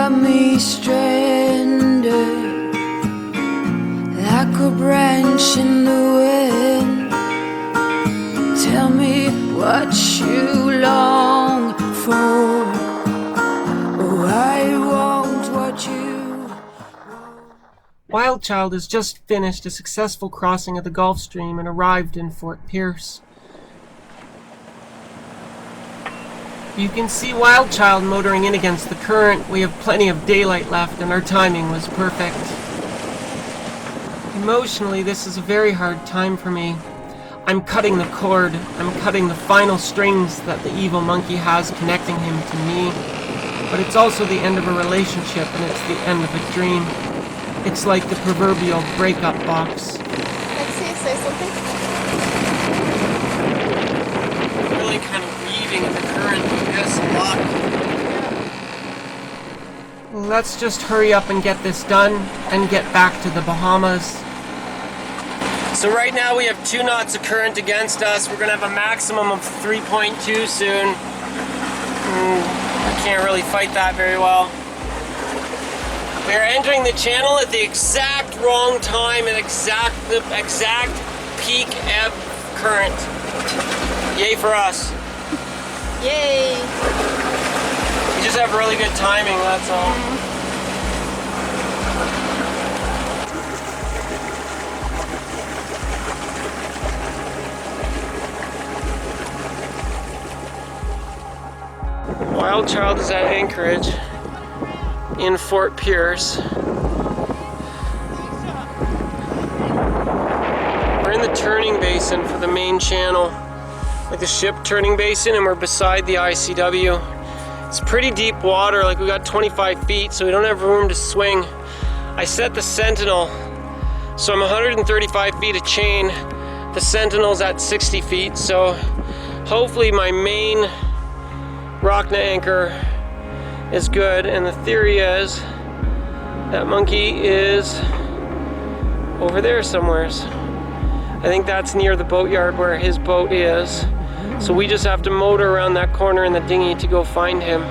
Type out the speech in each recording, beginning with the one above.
got me stranded like a branch in the wind. Tell me what you long for. Oh, I want what you want. WildChild has just finished a successful crossing of the Gulf Stream and arrived in Fort Pierce. You can see WildChild motoring in against the current. We have plenty of daylight left and our timing was perfect. Emotionally, this is a very hard time for me. I'm cutting the cord. I'm cutting the final strings that the evil monkey has connecting him to me. But it's also the end of a relationship and it's the end of a dream. It's like the proverbial breakup box. Lexi, say something. Really kind of weaving in the current. Yes, a lot. Let's just hurry up and get this done and get back to the Bahamas. So right now we have 2 knots of current against us. We're going to have a maximum of 3.2 soon. I can't really fight that very well. We are entering the channel at the exact wrong time and the exact peak ebb current. Yay for us. Yay! You just have really good timing, that's all. WildChild is at anchorage in Fort Pierce. We're in the turning basin for the main channel, like the ship turning basin, and we're beside the ICW. It's pretty deep water, like we got 25 feet, so we don't have room to swing. I set the Sentinel, so I'm 135 feet of chain. The Sentinel's at 60 feet, so hopefully my main rock anchor is good, and the theory is that monkey is over there somewheres. I think that's near the boatyard where his boat is. So we just have to motor around that corner in the dinghy to go find him.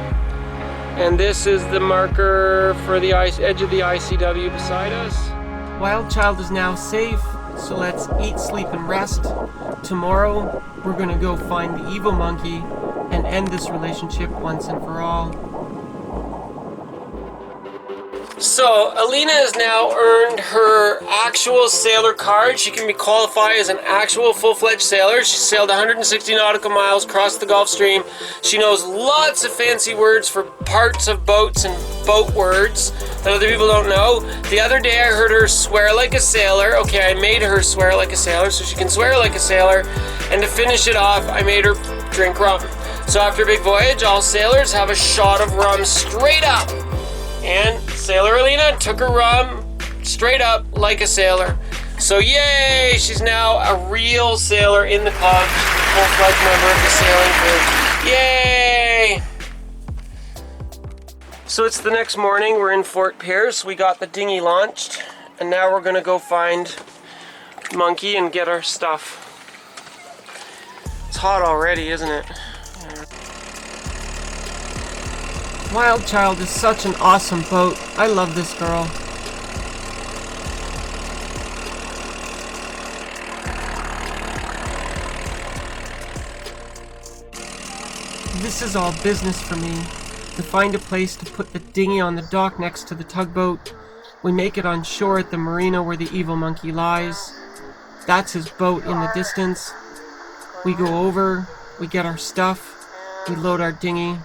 And this is the marker for the edge of the ICW beside us. WildChild is now safe, so let's eat, sleep, and rest. Tomorrow, we're gonna go find the evil monkey and end this relationship once and for all. So, Alina has now earned her actual sailor card. She can be qualified as an actual full-fledged sailor. She sailed 160 nautical miles across the Gulf Stream. She knows lots of fancy words for parts of boats and boat words that other people don't know. The other day I heard her swear like a sailor. Okay, I made her swear like a sailor so she can swear like a sailor. And to finish it off, I made her drink rum. So after a big voyage, all sailors have a shot of rum straight up. And Sailor Alina took her rum straight up like a sailor. So yay, she's now a real sailor in the club. She's a full-fledged member of the sailing crew. Yay! So it's the next morning, we're in Fort Pierce. We got the dinghy launched, and now we're gonna go find Monkey and get our stuff. It's hot already, isn't it? WildChild is such an awesome boat. I love this girl. This is all business for me. To find a place to put the dinghy on the dock next to the tugboat. We make it on shore at the marina where the evil monkey lies. That's his boat in the distance. We go over, we get our stuff, we load our dinghy,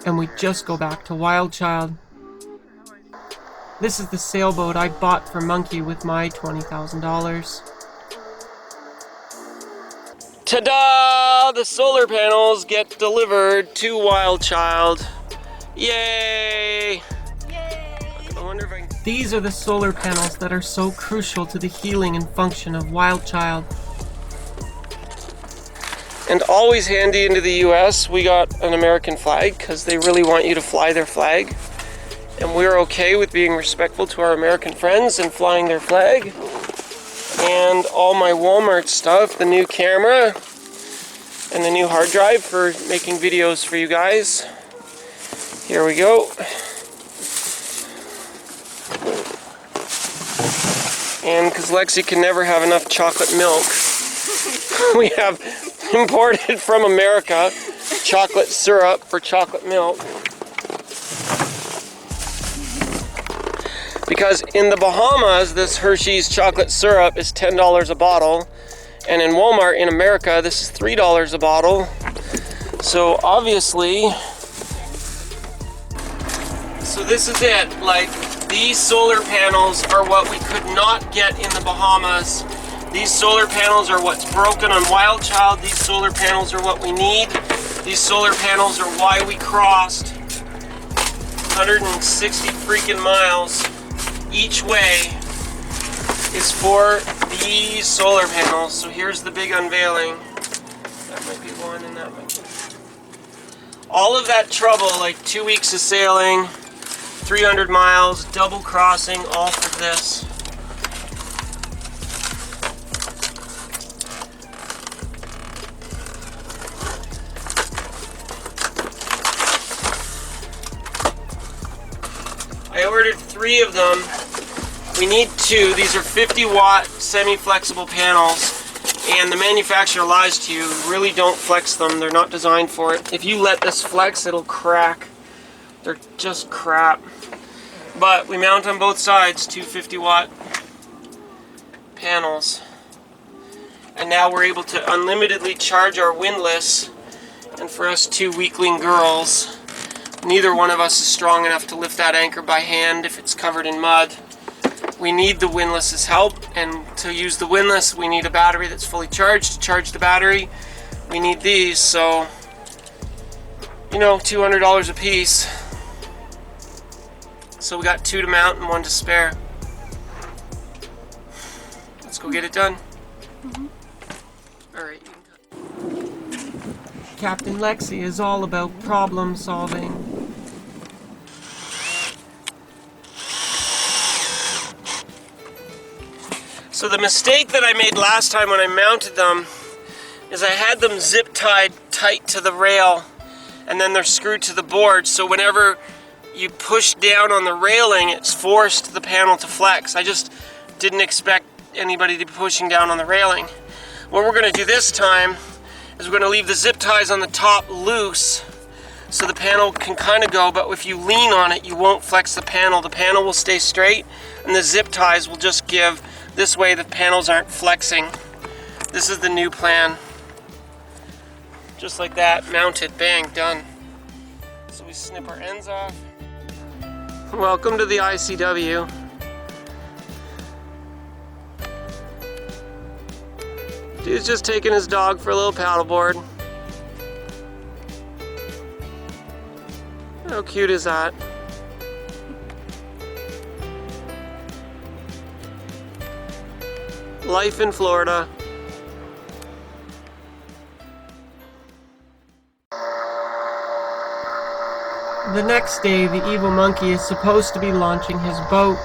and we just go back to WildChild. This is the sailboat I bought for Monkey with my $20,000. Ta-da! The solar panels get delivered to WildChild. Yay! I wonder if I can... These are the solar panels that are so crucial to the healing and function of WildChild. And always handy into the US, we got an American flag because they really want you to fly their flag. And we're okay with being respectful to our American friends and flying their flag. And all my Walmart stuff, the new camera and the new hard drive for making videos for you guys. Here we go. And because Lexi can never have enough chocolate milk, we have imported from America chocolate syrup for chocolate milk. Because in the Bahamas, this Hershey's chocolate syrup is $10 a bottle, and in Walmart in America, this is $3 a bottle. So obviously, so this is it. Like, these solar panels are what we could not get in the Bahamas. These solar panels are what's broken on WildChild. These solar panels are what we need. These solar panels are why we crossed 160 freaking miles each way is for these solar panels. So here's the big unveiling. That might be one and that might be. All of that trouble, like 2 weeks of sailing, 300 miles, double crossing, all for this. I ordered 3 of them. We need 2. These are 50-watt semi-flexible panels, and the manufacturer lies to you. Really don't flex them. They're not designed for it. If you let this flex, it'll crack. They're just crap. But we mount on both sides 2 50-watt panels. And now we're able to unlimitedly charge our windlass. And for us 2 weakling girls, neither one of us is strong enough to lift that anchor by hand if it's covered in mud. We need the windlass's help, and to use the windlass we need a battery that's fully charged. To charge the battery we need these, so you know, $200 a piece. So we got 2 to mount and 1 to spare. Let's go get it done. Alright. Captain Lexi is all about problem solving. So the mistake that I made last time when I mounted them is I had them zip tied tight to the rail, and then they're screwed to the board, so whenever you push down on the railing, it's forced the panel to flex. I just didn't expect anybody to be pushing down on the railing. What we're going to do this time is we're going to leave the zip ties on the top loose so the panel can kind of go, but if you lean on it, you won't flex the panel. The panel will stay straight, and the zip ties will just give. This way the panels aren't flexing. This is the new plan. Just like that, mounted, bang, done. So we snip our ends off. Welcome to the ICW. Dude's just taking his dog for a little paddleboard. How cute is that? Life in Florida. The next day, the evil monkey is supposed to be launching his boat.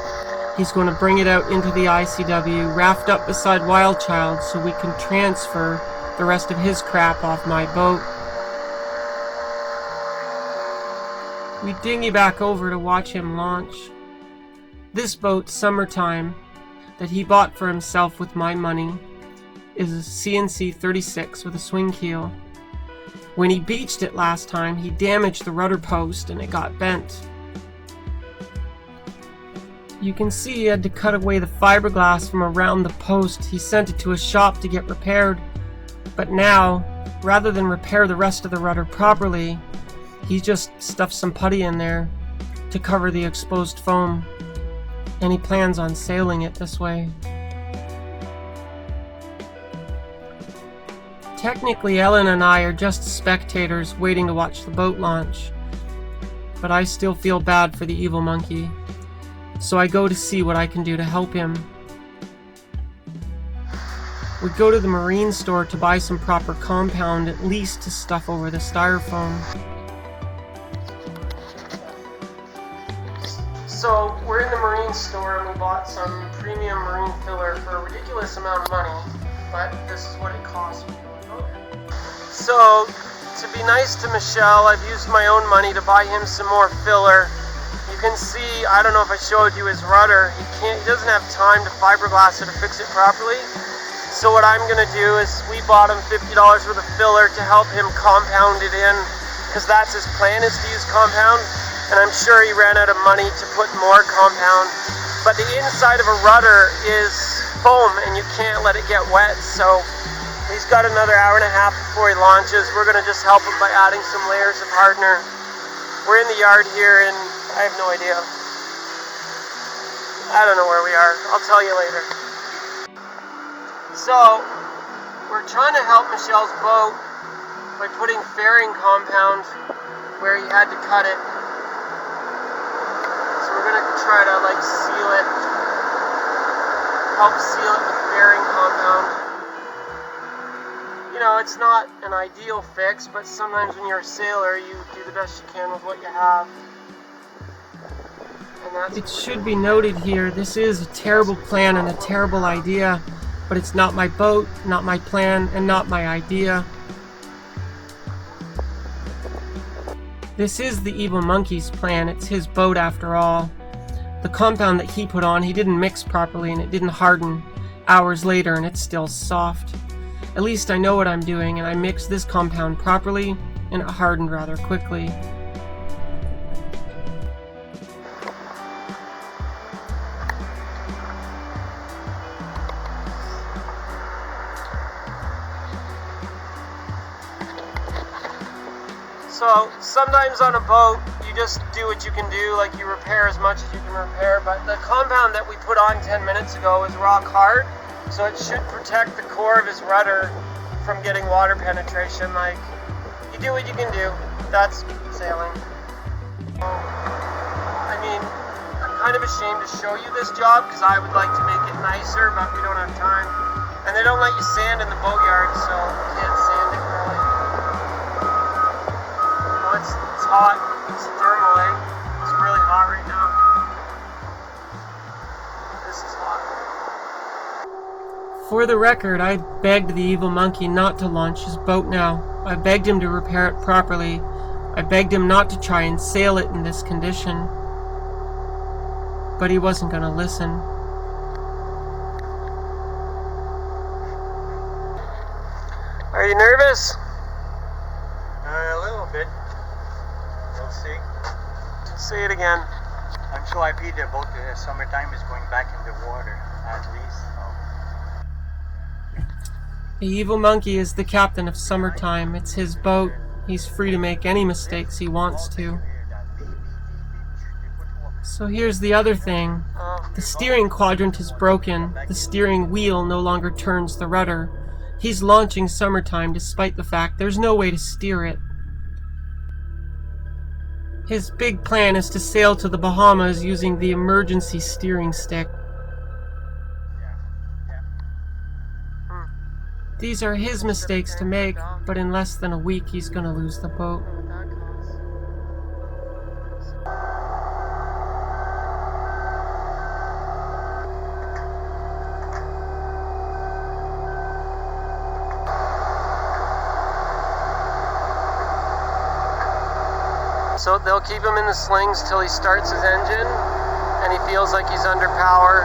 He's going to bring it out into the ICW, raft up beside WildChild, so we can transfer the rest of his crap off my boat. We dinghy back over to watch him launch. This boat, Summertime, that he bought for himself with my money, is a CNC 36 with a swing keel. When he beached it last time, he damaged the rudder post and it got bent. You can see he had to cut away the fiberglass from around the post. He sent it to a shop to get repaired. But now, rather than repair the rest of the rudder properly, he just stuffed some putty in there to cover the exposed foam. And he plans on sailing it this way. Technically, Ellen and I are just spectators waiting to watch the boat launch. But I still feel bad for the evil monkey. So I go to see what I can do to help him. We go to the marine store to buy some proper compound, at least to stuff over the styrofoam. So we're in the marine store and we bought some premium marine filler for a ridiculous amount of money, but this is what it costs me. So to be nice to Michelle, I've used my own money to buy him some more filler. He's You can see, I don't know if I showed you his rudder. He doesn't have time to fiberglass it or fix it properly. So what I'm gonna do is we bought him $50 worth of filler to help him compound it in, because that's his plan, is to use compound. And I'm sure he ran out of money to put more compound. But the inside of a rudder is foam and you can't let it get wet. So he's got another hour and a half before he launches. We're gonna just help him by adding some layers of hardener. We're in the yard here and I have no idea. I don't know where we are. I'll tell you later. So, we're trying to help Michelle's boat by putting fairing compound where he had to cut it. So we're gonna try to like seal it, help seal it with fairing compound. You know, it's not an ideal fix, but sometimes when you're a sailor, you do the best you can with what you have. And that's it should be noted here, this is a terrible plan and a terrible idea, but it's not my boat, not my plan, and not my idea. This is the Evil Monkey's plan, it's his boat after all. The compound that he put on, he didn't mix properly and it didn't harden hours later and it's still soft. At least I know what I'm doing and I mixed this compound properly and it hardened rather quickly. So sometimes on a boat, you just do what you can do, like you repair as much as you can repair, but the compound that we put on 10 minutes ago is rock hard, so it should protect the core of his rudder from getting water penetration. Like, you do what you can do. That's sailing. I mean, I'm kind of ashamed to show you this job because I would like to make it nicer, but we don't have time. And they don't let you sand in the boatyard, so you can't sand it really. It's hot. It's thermal, eh? It's really hot right now. This is hot. For the record, I begged the Evil Monkey not to launch his boat now. I begged him to repair it properly. I begged him not to try and sail it in this condition. But he wasn't going to listen. Are you nervous? A little bit. We'll see. Say it again. I'm so happy the boat summertime is going back in the water, at least. The Evil Monkey is the captain of Summertime. It's his boat. He's free to make any mistakes he wants to. So here's the other thing. The steering quadrant is broken. The steering wheel no longer turns the rudder. He's launching Summertime despite the fact there's no way to steer it. His big plan is to sail to the Bahamas using the emergency steering stick. These are his mistakes to make, but in less than a week he's gonna lose the boat. So they'll keep him in the slings till he starts his engine and he feels like he's under power.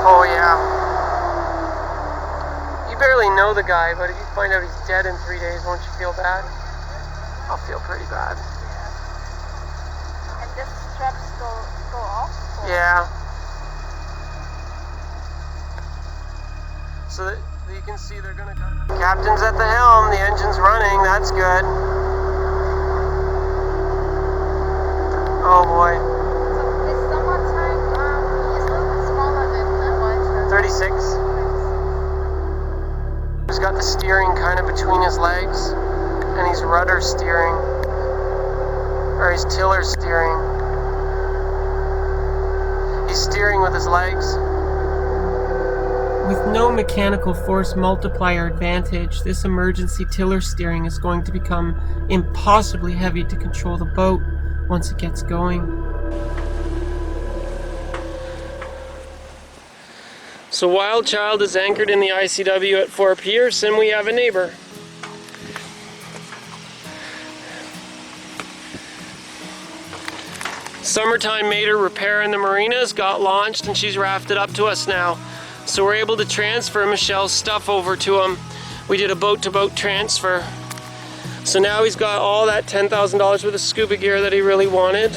Oh yeah. You barely know the guy, but if you find out he's dead in 3 days, won't you feel bad? I'll feel pretty bad. And the straps go off? Or? Yeah. So that you can see they're gonna kind of... Captain's at the helm, the engine's running, that's good. Oh boy. So this Summertime is a little bit smaller than the WildChild. 36. He's got the steering kind of between his legs, and he's rudder steering, or he's tiller steering. He's steering with his legs. With no mechanical force multiplier advantage, this emergency tiller steering is going to become impossibly heavy to control the boat once it gets going. So WildChild is anchored in the ICW at Fort Pierce, and we have a neighbor. Summertime made her repair in the marinas, got launched, and she's rafted up to us now. So we're able to transfer Michelle's stuff over to him. We did a boat-to-boat transfer. So now he's got all that $10,000 worth of scuba gear that he really wanted.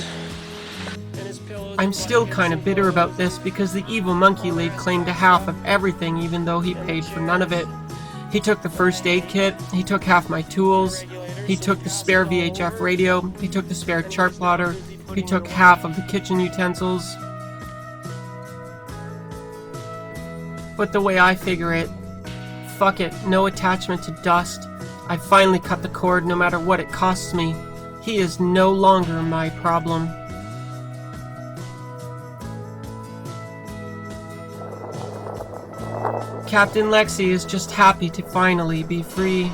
And his pillows. I'm still kind of bitter about this because the evil monkey laid claim to half of everything even though he paid for none of it. He took the first aid kit, he took half my tools, he took the spare VHF radio, he took the spare chart plotter, he took half of the kitchen utensils. But the way I figure it, fuck it, no attachment to dust. I finally cut the cord no matter what it costs me. He is no longer my problem. Captain Lexi is just happy to finally be free.